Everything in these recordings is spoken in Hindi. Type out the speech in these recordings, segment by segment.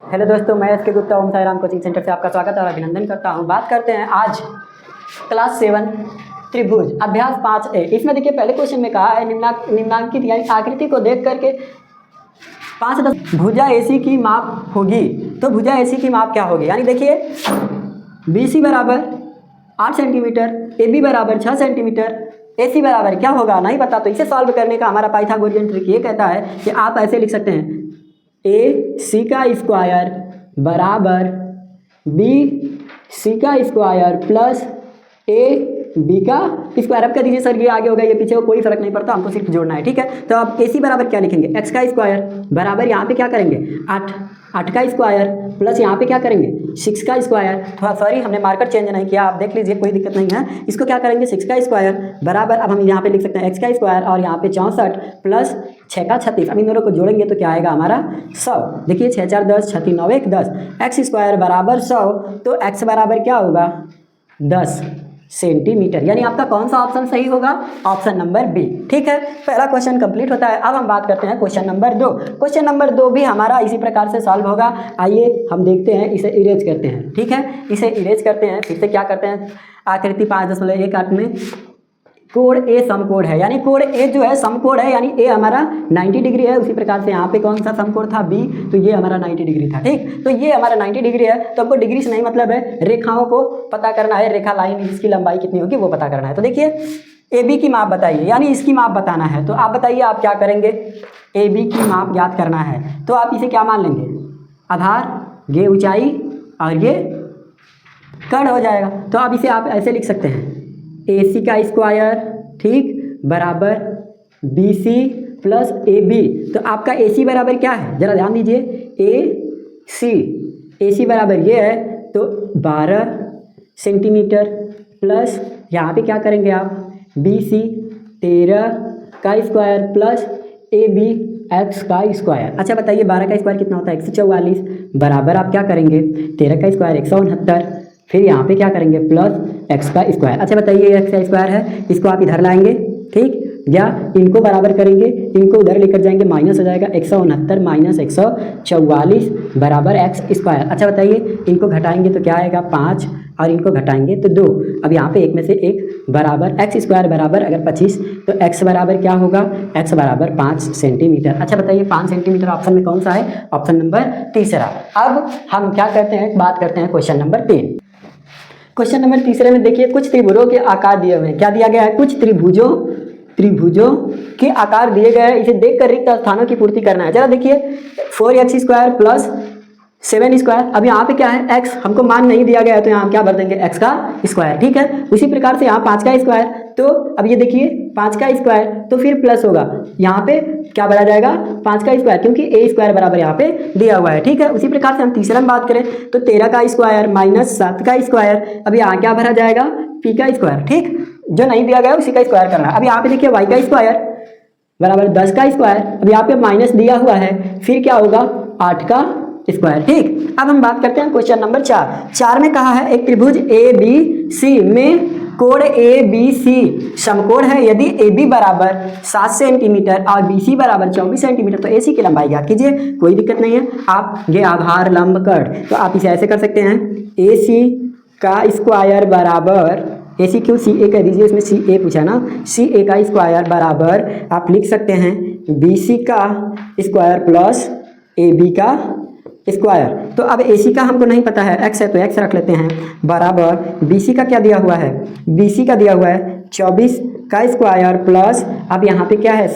हेलो दोस्तों, मैं एस के गुप्ता ओम साईराम कोचिंग सेंटर से आपका स्वागत और अभिनंदन करता हूं। बात करते हैं आज क्लास 7 त्रिभुज अभ्यास 5A। इसमें देखिए पहले क्वेश्चन में कहा है निम्नांकित यानी आकृति को देख करके 5 से 10 भुजा AC की माप होगी। तो भुजा AC की माप क्या होगी? यानी देखिए BC बराबर 8 सेंटीमीटर, AB बराबर 6 सेंटीमीटर, AC बराबर क्या होगा नहीं पता। तो इसे सॉल्व करने का हमारा पाइथागोरियन ट्रिक ये कहता है कि आप ऐसे लिख सकते हैं AC का स्क्वायर बराबर BC का स्क्वायर प्लस AB का स्क्वायर। अब कह दीजिए सर ये आगे होगा ये पीछे हो, कोई फर्क नहीं पड़ता, हमको सिर्फ जोड़ना है, ठीक है। तो अब AC बराबर क्या लिखेंगे? x का स्क्वायर बराबर यहाँ पे क्या करेंगे 8 का स्क्वायर प्लस यहाँ पे क्या करेंगे 6 का स्क्वायर। थोड़ा सॉरी हमने मार्कर चेंज नहीं किया, आप देख लीजिए कोई दिक्कत नहीं है। इसको क्या करेंगे 6 का स्क्वायर बराबर, अब हम यहाँ पे लिख सकते हैं x का स्क्वायर और यहाँ पे 64 प्लस 6 का 36। अब इन दोनों को जोड़ेंगे तो क्या आएगा हमारा 100। देखिए 6 4 10, 36 9 1 10, x स्क्वायर बराबर 100। तो x बराबर क्या होगा 10 सेंटीमीटर। यानी आपका कौन सा ऑप्शन सही होगा? ऑप्शन नंबर बी, ठीक है। पहला क्वेश्चन कंप्लीट होता है। अब हम बात करते हैं क्वेश्चन नंबर 2। क्वेश्चन नंबर 2 भी हमारा इसी प्रकार से सॉल्व होगा। आइए हम देखते हैं, इसे इरेज करते हैं, ठीक है। इसे इरेज करते हैं, फिर से क्या करते हैं आकृति 5.18 में कोण A समकोण है, यानी कोण A जो है समकोण है, यानी A हमारा 90 डिग्री है। उसी प्रकार से यहाँ पे कौन सा समकोण था B, तो ये हमारा 90 डिग्री था, ठीक। तो ये हमारा 90 डिग्री है, तो हमको डिग्री से नहीं मतलब है, रेखाओं को पता करना है, रेखा लाइन इसकी लंबाई कितनी होगी वो पता करना है। तो देखिए AB की माप बताइए, यानी इसकी माप बताना है। तो आप बताइए आप क्या करेंगे? AB की माप ज्ञात करना है तो आप इसे क्या मान लेंगे? आधार, ये ऊंचाई और ये कर्ण हो जाएगा। तो अब इसे आप ऐसे लिख सकते हैं AC का स्क्वायर, ठीक, बराबर BC प्लस AB। तो आपका AC बराबर क्या है जरा ध्यान दीजिए, AC बराबर ये है तो 12 सेंटीमीटर प्लस यहाँ पे क्या करेंगे आप BC 13 का स्क्वायर प्लस AB x का स्क्वायर। अच्छा बताइए 12 का स्क्वायर कितना होता है? 144 बराबर आप क्या करेंगे 13 का स्क्वायर 169, फिर यहाँ पे क्या करेंगे प्लस x का स्क्वायर। अच्छा बताइए x का स्क्वायर है, इसको आप इधर लाएंगे, ठीक, या इनको बराबर करेंगे, इनको उधर लेकर जाएंगे, माइनस हो जाएगा 169 माइनस 144 बराबर x स्क्वायर। अच्छा बताइए इनको घटाएंगे तो क्या आएगा 5 और इनको घटाएंगे तो 2। अब यहाँ पे एक में से एक बराबर x स्क्वायर बराबर अगर 25 तो x बराबर क्या होगा? x बराबर 5 सेंटीमीटर। अच्छा बताइए 5 सेंटीमीटर ऑप्शन में कौन सा है? ऑप्शन नंबर तीसरा। अब हम क्या करते हैं, बात करते हैं क्वेश्चन नंबर 3। क्वेश्चन नंबर तीसरे में देखिए कुछ त्रिभुजों के आकार दिए हुए हैं। क्या दिया गया है? कुछ त्रिभुजों के आकार दिए गए हैं, इसे देखकर रिक्त स्थानों की पूर्ति करना है। जरा देखिए 4x स्क्वायर प्लस 7 स्क्वायर। अब यहाँ पे क्या है x, हमको मान नहीं दिया गया है तो यहाँ हम क्या भर देंगे x का स्क्वायर, ठीक है। उसी प्रकार से यहाँ 5 का स्क्वायर, तो अब ये देखिए 5 का स्क्वायर तो फिर प्लस होगा, यहाँ पे क्या भरा जाएगा 5 का स्क्वायर, क्योंकि a स्क्वायर बराबर यहाँ पे दिया हुआ है, ठीक है। उसी प्रकार से हम तीसरा में बात करें तो 13 का स्क्वायर माइनस 7 का स्क्वायर। अब यहाँ क्या भरा जाएगा p का स्क्वायर, ठीक, जो नहीं दिया गया उसी का स्क्वायर करना है। अब यहाँ पे देखिए y का स्क्वायर बराबर 10 का स्क्वायर, अब यहाँ पे माइनस दिया हुआ है, फिर क्या होगा 8 का स्क्वायर, ठीक। अब हम बात करते हैं क्वेश्चन नंबर 4 में कहा है एक त्रिभुज ABC में कोण ABC समकोण है। यदि AB बराबर 7 सेंटीमीटर और BC बराबर 24 सेंटीमीटर तो AC की लंबाई ज्ञात कीजिए। कोई दिक्कत नहीं है, आप ये आधार लंब कर्ण, तो आप इसे ऐसे कर सकते हैं AC का स्क्वायर बराबर AC क्यों CA कह दीजिए, इसमें CA पूछा ना, CA का स्क्वायर बराबर आप लिख सकते हैं BC का स्क्वायर प्लस AB का स्क्वायर। तो अब AC का हमको नहीं पता है, x है तो x रख लेते हैं, बराबर BC का क्या दिया हुआ है? BC का दिया हुआ है 24 का स्क्वायर प्लस अब यहाँ पे क्या है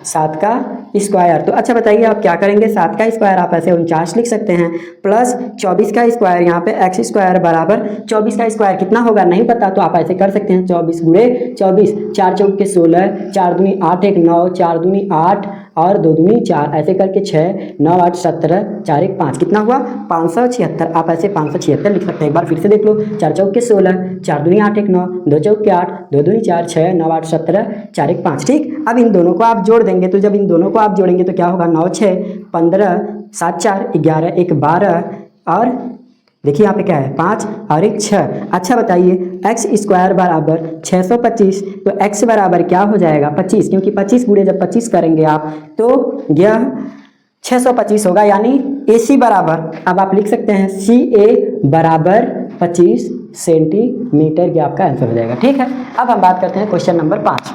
7 का स्क्वायर। तो अच्छा बताइए आप क्या करेंगे? 7 का स्क्वायर आप ऐसे 49 लिख सकते हैं प्लस 24 का स्क्वायर, यहाँ पे x स्क्वायर बराबर 24 का स्क्वायर कितना होगा नहीं पता तो आप ऐसे कर सकते हैं 24 गुणे 24, 4 चौक के 16, 4 दूनी 8 1 9, 4 दूनी 8 और 2 दूनी 4, ऐसे करके 6 9 8 17, 4 1 5, कितना हुआ 576। आप ऐसे 576 लिख सकते हैं। एक बार फिर से देख लो, 4 चौक के 16, 4 दूनी 8 1 9, 2 चौक के 8, 2 दूनी 4, 6 9 8 17, 4 1 5, ठीक। अब इन दोनों को आप जोड़ देंगे, तो जब इन दोनों को आप जोड़ेंगे तो क्या होगा 9 6 15, 7 4 11 1 12 और देखिए यहाँ पे क्या है 5 और 1 6। अच्छा बताइए x स्क्वायर बराबर 625, तो x बराबर क्या हो जाएगा 25, क्योंकि 25 गुणे जब 25 करेंगे आप तो यह 625 होगा, यानी AC बराबर, अब आप लिख सकते हैं CA बराबर 25 सेंटीमीटर, ये आपका आंसर हो जाएगा। ठीक है, अब हम बात करते हैं क्वेश्चन नंबर 5।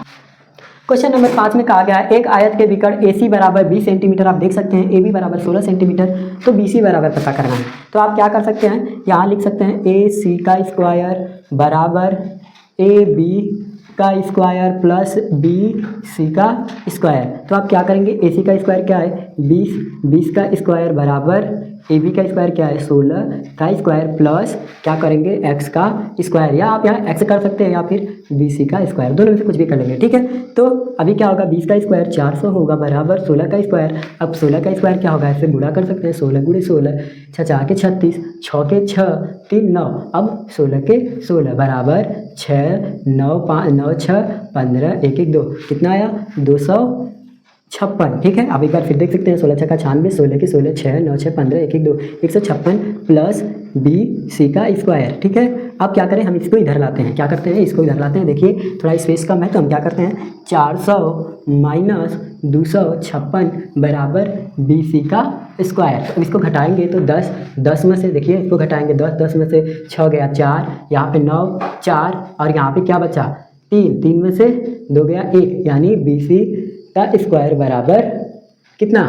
क्वेश्चन नंबर 5 में कहा गया है एक आयत के विकर्ण AC बराबर 20 सेंटीमीटर, आप देख सकते हैं AB बराबर 16 सेंटीमीटर, तो BC बराबर पता करना है। तो आप क्या कर सकते हैं, यहाँ लिख सकते हैं AC का स्क्वायर बराबर AB का स्क्वायर प्लस BC का स्क्वायर। तो आप क्या करेंगे, AC का स्क्वायर क्या है 20, 20 का स्क्वायर बराबर AB का स्क्वायर क्या है 16 का स्क्वायर प्लस क्या करेंगे x का स्क्वायर, या आप यहाँ x कर सकते हैं या फिर BC का स्क्वायर, दोनों में से कुछ भी कर लेंगे। ठीक है, तो अभी क्या होगा 20 का स्क्वायर 400 होगा बराबर 16 का स्क्वायर। अब 16 का स्क्वायर क्या होगा, ऐसे गुणा कर सकते हैं, 16 गुणे 16, 6 4 के 36, 6 के 6, 3 9, अब 16 के 16 बराबर 6 9 5 9 6 15 1 1 2, कितना आया 256। ठीक है, अब एक बार फिर देख सकते हैं 16 6 का 96, 16 के 16, 6 9 6 15 1 1 2, 156 प्लस BC का स्क्वायर। ठीक है, अब क्या करें, हम इसको इधर लाते हैं, क्या करते हैं इसको इधर लाते हैं, देखिए थोड़ा स्पेस कम है तो हम क्या करते हैं 400 माइनस 256 बराबर BC का स्क्वायर। तो इसको घटाएंगे तो 10 10 में से, देखिए इसको घटाएंगे 10 10 में से 6 गया 4, यहाँ पे 9 4, और यहाँ पे क्या बचा 3, 3 में से 2 गया 1, यानी BC का स्क्वायर बराबर कितना,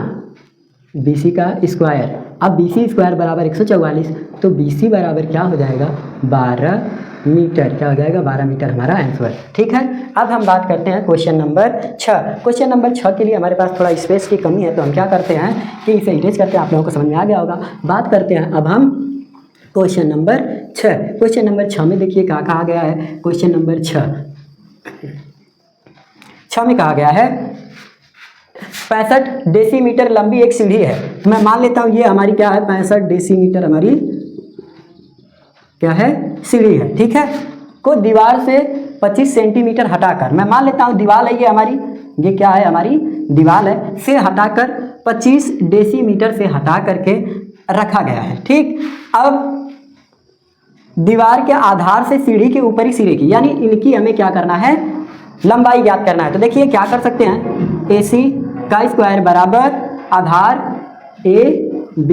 BC का स्क्वायर। अब BC स्क्वायर बराबर 144, तो BC बराबर क्या हो जाएगा 12 मीटर, क्या हो जाएगा 12 मीटर हमारा आंसर। ठीक है, अब हम बात करते हैं क्वेश्चन नंबर 6। क्वेश्चन नंबर 6 के लिए हमारे पास थोड़ा स्पेस की कमी है, तो हम क्या करते हैं कि इसे इरेज करते हैं, आप लोगों को समझ में आ गया होगा। बात करते हैं अब हम क्वेश्चन नंबर 6। क्वेश्चन नंबर 6 में देखिए क्या कहा गया है, क्वेश्चन नंबर 6 में कहा गया है 65 डेसीमीटर लंबी एक सीढ़ी है। तो मैं मान लेता हूँ ये हमारी क्या है 65 डेसीमीटर हमारी क्या है सीढ़ी है। ठीक है, को दीवार से 25 सेंटीमीटर हटाकर, मैं मान लेता हूँ दीवार है ये हमारी, ये क्या है हमारी दीवार है, से हटाकर 25 डेसीमीटर से हटा करके रखा गया है। ठीक, अब दीवार के आधार से सीढ़ी के ऊपरी सिरे की, यानी इनकी हमें क्या करना है लंबाई ज्ञात करना है। तो देखिए क्या कर सकते हैं, AC का स्क्वायर बराबर आधार AB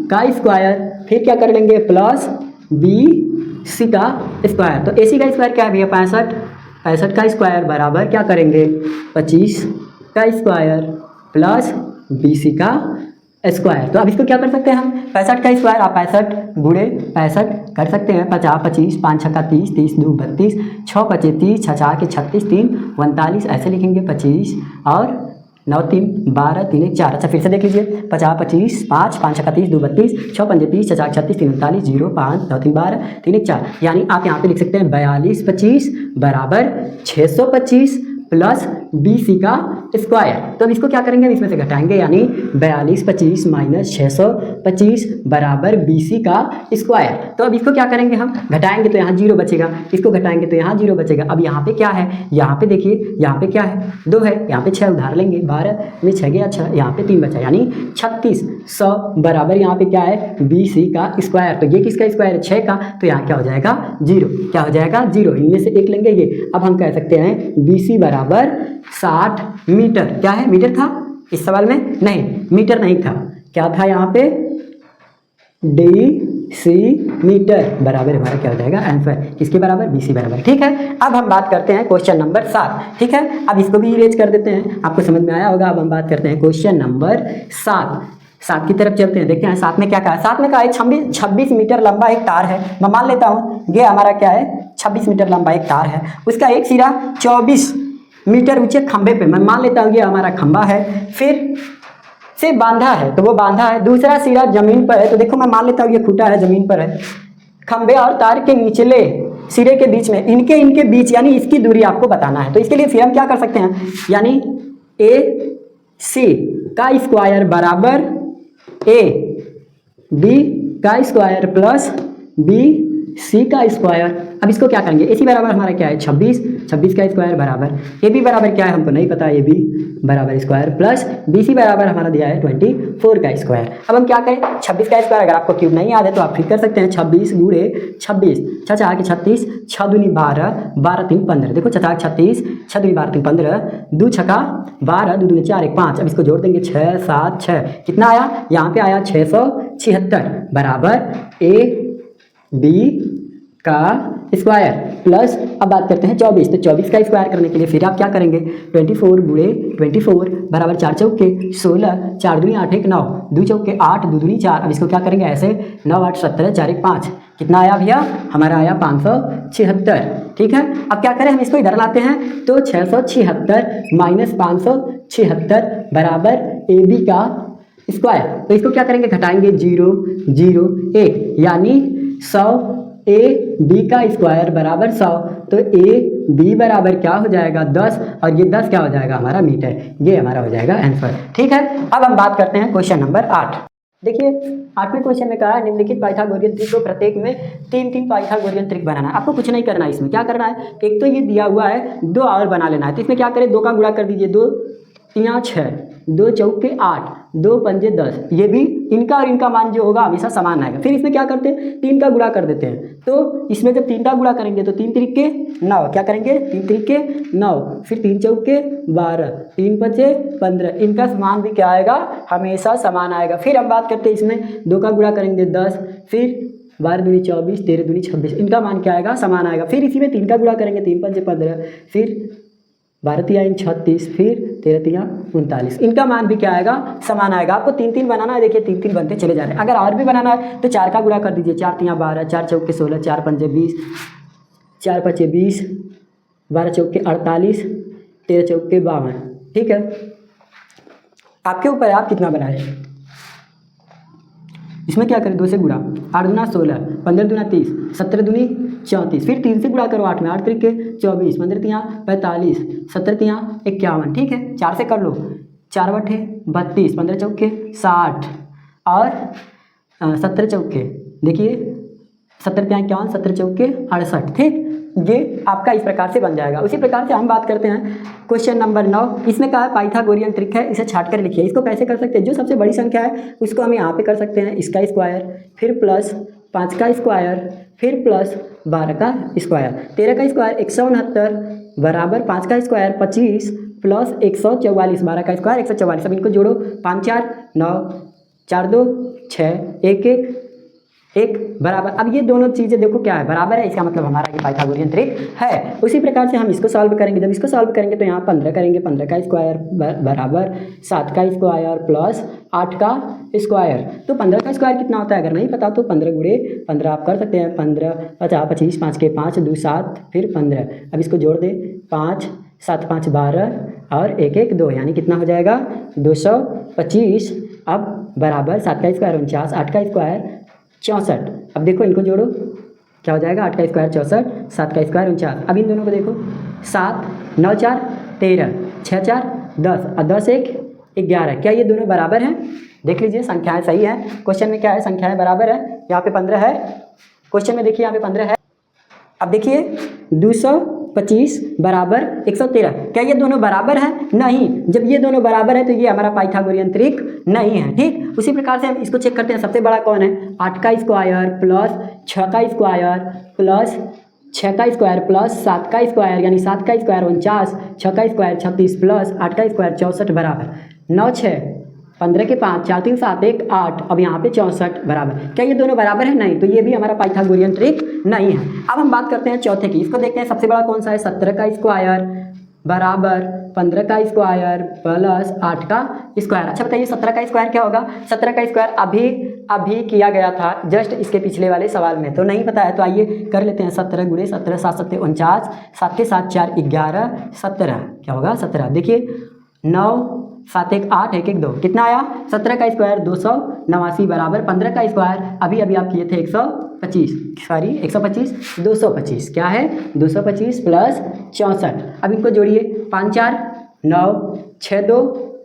का स्क्वायर, फिर क्या कर लेंगे प्लस BC का स्क्वायर। तो AC का स्क्वायर क्या है भैया 65, 65 का स्क्वायर बराबर क्या करेंगे 25 का स्क्वायर प्लस BC का स्क्वायर। तो अब इसको क्या कर सकते हैं हम 65 का स्क्वायर, आप 65 गुणे 65 कर सकते हैं, 50 25 5 6 का 30, 30 2 32, 6 5 30, 6 4 के 36, 3 39, ऐसे लिखेंगे 25 और 9 3 12 3 1 4। अच्छा फिर से देख लीजिए 50 25 5 5 6 का 30 2 32, 6 5 30, 6 4 36, 3 39, 0 5 9 3 12 3 1 4, यानी आप यहाँ पे लिख सकते हैं 42 25 बराबर 625 प्लस BC का स्क्वायर। तो अब इसको क्या करेंगे, इसमें से घटाएंगे, यानी 42 25 माइनस 625 बराबर BC का स्क्वायर। तो अब इसको क्या करेंगे हम घटाएंगे तो यहाँ 0 बचेगा, इसको घटाएंगे तो यहाँ 0 बचेगा। अब यहाँ पे क्या है, यहाँ पे देखिए यहाँ पे क्या है 2 है, यहाँ पे 6 उधार लेंगे, 12 में 6 गया 6, यहाँ पे 3 बचा, यानी 3600 बराबर यहाँ पे क्या है BC का स्क्वायर। तो ये किसका स्क्वायर है 6 का, तो यहाँ क्या हो जाएगा 0, क्या हो जाएगा 0, इनमें से एक लेंगे ये। अब हम कह सकते हैं BC बराबर 60 मीटर। क्या है मीटर था इस सवाल में, नहीं मीटर नहीं था, क्या था यहाँ पे DC मीटर बराबर हमारा क्या हो जाएगा आंसर, किसके बराबर BC बराबर। ठीक है, अब हम बात करते हैं क्वेश्चन नंबर 7। ठीक है, अब इसको भी इरेज कर देते हैं, आपको समझ में आया होगा। अब हम बात करते हैं क्वेश्चन नंबर 7 की तरफ चलते हैं, देखते हैं 7 में क्या कहा। 7 में कहा है 26 मीटर लंबा एक तार है, मैं मान लेता हूँ ये हमारा क्या है 26 मीटर लंबा एक तार है, उसका एक सिरा 24 मीटर ऊंचे खंभे पे, मैं मान लेता हूँ ये हमारा खंभा है, फिर से बांधा है, तो वो बांधा है, दूसरा सिरा जमीन पर है, तो देखो मैं मान लेता हूँ ये खूंटा है जमीन पर है, खंभे और तार के निचले सिरे के बीच में, इनके बीच यानी इसकी दूरी आपको बताना है। तो इसके लिए फिर हम क्या कर सकते हैं, यानी AC का स्क्वायर बराबर AB का स्क्वायर प्लस सी का स्क्वायर। अब इसको क्या करेंगे, ए सी बराबर हमारा क्या है 26, 26 का स्क्वायर बराबर ए बी बराबर क्या है हमको नहीं पता, ए बी बराबर स्क्वायर प्लस बी सी बराबर हमारा दिया है 24 का स्क्वायर। अब हम क्या करें, 26 का स्क्वायर अगर आपको क्यूब नहीं याद है तो आप फिर कर सकते हैं 26 गुणे 26, 6 4 के 36, 6 दूनी 12, 12 3 15। देखो 6 36, 6 दूनी 12 3 15, 2 छक्का 12, 2 दूनी 4 1 5। अब इसको जोड़ देंगे 6 7 6, कितना आया, यहाँ पे आया 676 बराबर ए बी का स्क्वायर प्लस, अब बात करते हैं 24, तो 24 का स्क्वायर करने के लिए फिर आप क्या करेंगे 24 गुणे 24 बराबर 4 चौके 16, 4 दूनी 8 1 9, 2 चौके 8, 2 दूनी 4। अब इसको क्या करेंगे ऐसे 9 8 17, 4 1 5, कितना आया भैया हमारा आया 576। ठीक है, अब क्या करें हम इसको इधर लाते हैं तो 676 माइनस 576 बराबर ए बी का स्क्वायर। तो इसको क्या करेंगे घटाएंगे 0 0 1, यानी 100 ए बी का स्क्वायर बराबर 100, तो ए बी बराबर क्या हो जाएगा 10, और ये 10 क्या हो जाएगा हमारा मीटर, ये हमारा हो जाएगा आंसर। ठीक है, अब हम बात करते हैं क्वेश्चन नंबर 8। देखिए 8वें क्वेश्चन में कहा है निम्नलिखित पाइथागोरियन त्रिक को प्रत्येक में 3 पाइथागोरियन त्रिक बनाना है। आपको कुछ नहीं करना है, इसमें क्या करना है, एक तो ये दिया हुआ है 2 और बना लेना है। तो इसमें क्या करें 2 का गुणा कर दीजिए, 2 3 6, 2 चौके 8, 2 पंजे 10, ये भी इनका और इनका मान जो होगा हमेशा समान आएगा। फिर इसमें क्या करते हैं 3 का गुणा कर देते हैं, तो इसमें जब 3 का गुणा करेंगे तो 3 त्रिके 9, क्या करेंगे 3 त्रिके 9, फिर 3 चौके 12, 3 पचे 15, इनका मान भी क्या आएगा हमेशा समान आएगा। फिर हम बात करते हैं इसमें 2 का गुणा करेंगे 10, फिर 12 दूनी 24, 13 दूनी 26, इनका मान क्या आएगा समान आएगा। फिर इसी में 3 का गुणा करेंगे 3 पंजे 15, फिर 12 3 36, फिर 13 3 39, इनका मान भी क्या आएगा समान आएगा। आपको 3 3 बनाना है, देखिए 3 3 बनते चले जा रहे हैं। अगर और भी बनाना है तो 4 का गुणा कर दीजिए, 4 3 12, 4 चौके 16, 4 पंजे 20, 4 पचे 20, 12 चौके 48, 13 चौके 52। ठीक है, आपके ऊपर है आप कितना बनाए। इसमें क्या करें 2 से गुणा, 8 दूना 16, 15 दूना 30, 17 दूनी 34, फिर 3 से गुणा करो 8 में, 8 त्रिके 24, 15 3 45, 17 3 51। ठीक है, 4 से कर लो, 4 बटे 32, 15 चौके 60 और 17 चौके देखिए 17 पे 51, 17 चौके 68। ठीक, ये आपका इस प्रकार से बन जाएगा। उसी प्रकार से हम बात करते हैं क्वेश्चन नंबर 9। इसमें क्या है पाइथागोरियन त्रिक है, इसे छाट कर लिखिए। इसको कैसे कर सकते हैं, जो सबसे बड़ी संख्या है उसको हम यहाँ पे कर सकते हैं इसका स्क्वायर, फिर प्लस 5 का स्क्वायर, फिर प्लस 12 का स्क्वायर, 13 का स्क्वायर 169 बराबर 5 का स्क्वायर 25 प्लस 144, 12 का स्क्वायर 144। अब इनको जोड़ो, 5 4 9, 4 2 6, 1 1 1 बराबर। अब ये दोनों चीज़ें देखो क्या है बराबर है, इसका मतलब हमारा ये पाइथागोरियन त्रिक है। उसी प्रकार से हम इसको सॉल्व करेंगे। जब इसको सॉल्व करेंगे तो यहाँ 15 करेंगे, 15 का स्क्वायर बराबर 7 का स्क्वायर प्लस 8 का स्क्वायर। तो 15 का स्क्वायर कितना होता है अगर नहीं पता तो 15 गुणे 15 आप कर सकते हैं, 15 50 25, 5 के 5 2 7, फिर 15। अब इसको जोड़ दे, 5 7 5 12 और 1 1 2, यानी कितना हो जाएगा 225। अब बराबर 7 का स्क्वायर 49, 8 का स्क्वायर 64। अब देखो इनको जोड़ो, क्या हो जाएगा 8 का स्क्वायर 64, 7 का स्क्वायर 49। अब इन दोनों को देखो, 7 9 4 13, 6 4 10 और 10 1 11। क्या ये दोनों बराबर हैं, देख लीजिए संख्याएं सही है। क्वेश्चन में क्या है संख्याएं बराबर है, यहाँ पे 15 है, क्वेश्चन में देखिए यहाँ पे 15 है। अब देखिए 225 बराबर 113, क्या ये दोनों बराबर हैं, नहीं। जब ये दोनों बराबर है तो ये हमारा पाइथागोरियन त्रिक नहीं है। ठीक, उसी प्रकार से हम इसको चेक करते हैं। सबसे बड़ा कौन है, 8 का स्क्वायर प्लस 6 का स्क्वायर प्लस 6 का स्क्वायर प्लस 7 का स्क्वायर, यानी 7 का स्क्वायर 49, 6 का स्क्वायर 36 प्लस 8 का स्क्वायर 64 बराबर 9 6 15 के 5 4 3 7 1 8। अब यहाँ पे 64 bराबर। क्या ये दोनों बराबर है, नहीं। तो ये भी हमारा पाइथागोरियन त्रिक नहीं है। अब हम बात करते हैं चौथे की। इसको देखते हैं सबसे बड़ा कौन सा है, 17 का स्क्वायर बराबर 15 का स्क्वायर प्लस 8 का स्क्वायर। अच्छा बताइए 17 का स्क्वायर क्या होगा। 17 का स्क्वायर अभी किया गया था जस्ट इसके पिछले वाले सवाल में, तो नहीं पता है तो आइए कर लेते हैं। 17 गुणे 17 7 7 49, 7 के 7 4 11 17। क्या होगा 17, देखिए 9 7 1 8 1 1 2, कितना आया 17 का स्क्वायर 289 बराबर 15 का स्क्वायर अभी आप किए थे 125 225, क्या है 225 प्लस 64। अब इनको जोड़िए, 5 4 9 6 2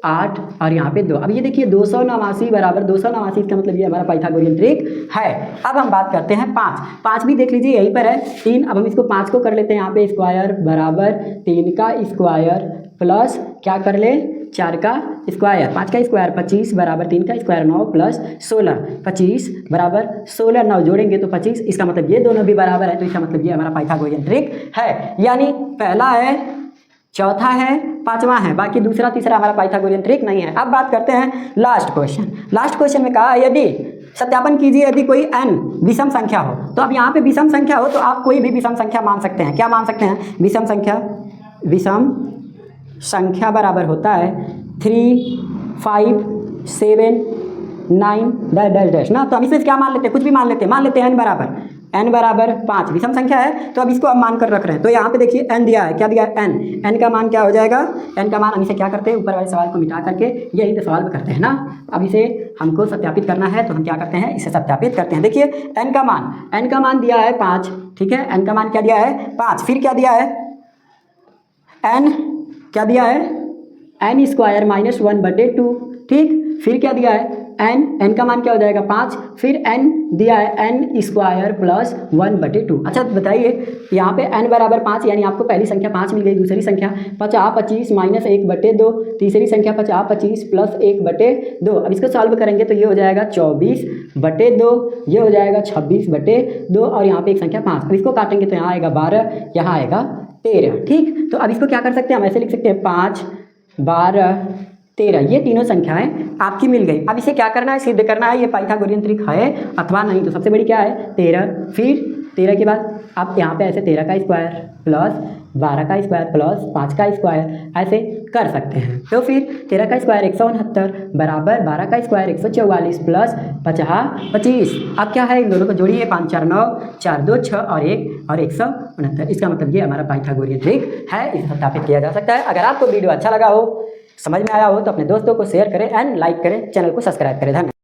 8 और यहाँ पे 2। अब ये देखिए 289 बराबर 289, इसका मतलब ये हमारा पाइथागोरियन ट्रिक है। अब हम बात करते हैं 5 भी देख लीजिए यहीं पर है 3। अब हम इसको 5 को कर लेते हैं यहाँ पे स्क्वायर बराबर 3 का स्क्वायर प्लस क्या कर ले 4 का स्क्वायर, 5 का स्क्वायर 25 बराबर 3 का स्क्वायर 9 प्लस 16, 25 बराबर 16, 9 जोड़ेंगे तो 25, इसका मतलब ये दोनों भी बराबर है, तो इसका मतलब ये हमारा पाइथागोरियन ट्रिक है। यानी पहला है, चौथा है, पांचवा है, बाकी दूसरा तीसरा हमारा पाइथागोरियन ट्रिक नहीं है। अब बात करते हैं लास्ट क्वेश्चन। लास्ट क्वेश्चन में कहा यदि सत्यापन कीजिए यदि कोई n विषम संख्या हो, तो अब यहाँ पे विषम संख्या हो तो आप कोई भी विषम संख्या मान सकते हैं। क्या मान सकते हैं? विषम संख्या बराबर होता है 3, 5, 7, 9 डैश डैश ना। तो हम इसमें क्या मान लेते हैं? कुछ भी मान लेते हैं n बराबर 5 विषम संख्या है, तो अब इसको हम मान कर रख रहे हैं। तो यहाँ पे देखिए n दिया है, क्या दिया है? n का मान क्या हो जाएगा? n का मान हम इसे क्या करते हैं? ऊपर वाले सवाल को मिटा करके यही तो सवाल करते हैं ना। अब इसे हमको सत्यापित करना है तो हम क्या करते हैं? इसे सत्यापित करते हैं। देखिए n का मान दिया है 5, ठीक है। n का मान क्या दिया है? 5। फिर क्या दिया है? n क्या दिया है? n स्क्वायर माइनस 1/2, ठीक। फिर क्या दिया है? n का मान क्या हो जाएगा? 5। फिर n दिया है n स्क्वायर प्लस 1/2। अच्छा बताइए यहाँ पे n बराबर 5, यानी आपको पहली संख्या 5 मिल गई। दूसरी संख्या 50, 25 माइनस 1/2। तीसरी संख्या 50, 25 प्लस 1/2। अब इसको सॉल्व करेंगे तो ये हो जाएगा 24/2, ये हो जाएगा 26/2 और यहाँ पे एक संख्या 5। अब इसको काटेंगे तो यहाँ आएगा 12, यहाँ आएगा 13, ठीक। तो अब इसको क्या कर सकते हैं? हम ऐसे लिख सकते हैं 5, 12, 13, ये तीनों संख्याएं आपकी मिल गई। अब इसे क्या करना है? सिद्ध करना है ये पाइथागोरियन ट्रिक है अथवा नहीं। तो सबसे बड़ी क्या है? 13। फिर 13 के बाद आप यहाँ पे ऐसे 13 का स्क्वायर प्लस 12 का स्क्वायर प्लस 5 का स्क्वायर ऐसे कर सकते हैं। तो फिर 13 का स्क्वायर 169 बराबर 12 का स्क्वायर 144 प्लस 50, 25। अब क्या है? इन दोनों को जोड़िए, 5 4 9, 4 2 6 और 1 और 169। इसका मतलब ये हमारा पाइथागोरियन ट्रिक है, इसे सत्यापित किया जा सकता है। अगर आपको वीडियो अच्छा लगा हो, समझ में आया हो तो अपने दोस्तों को शेयर करें एंड लाइक करें, चैनल को सब्सक्राइब करें। धन्यवाद।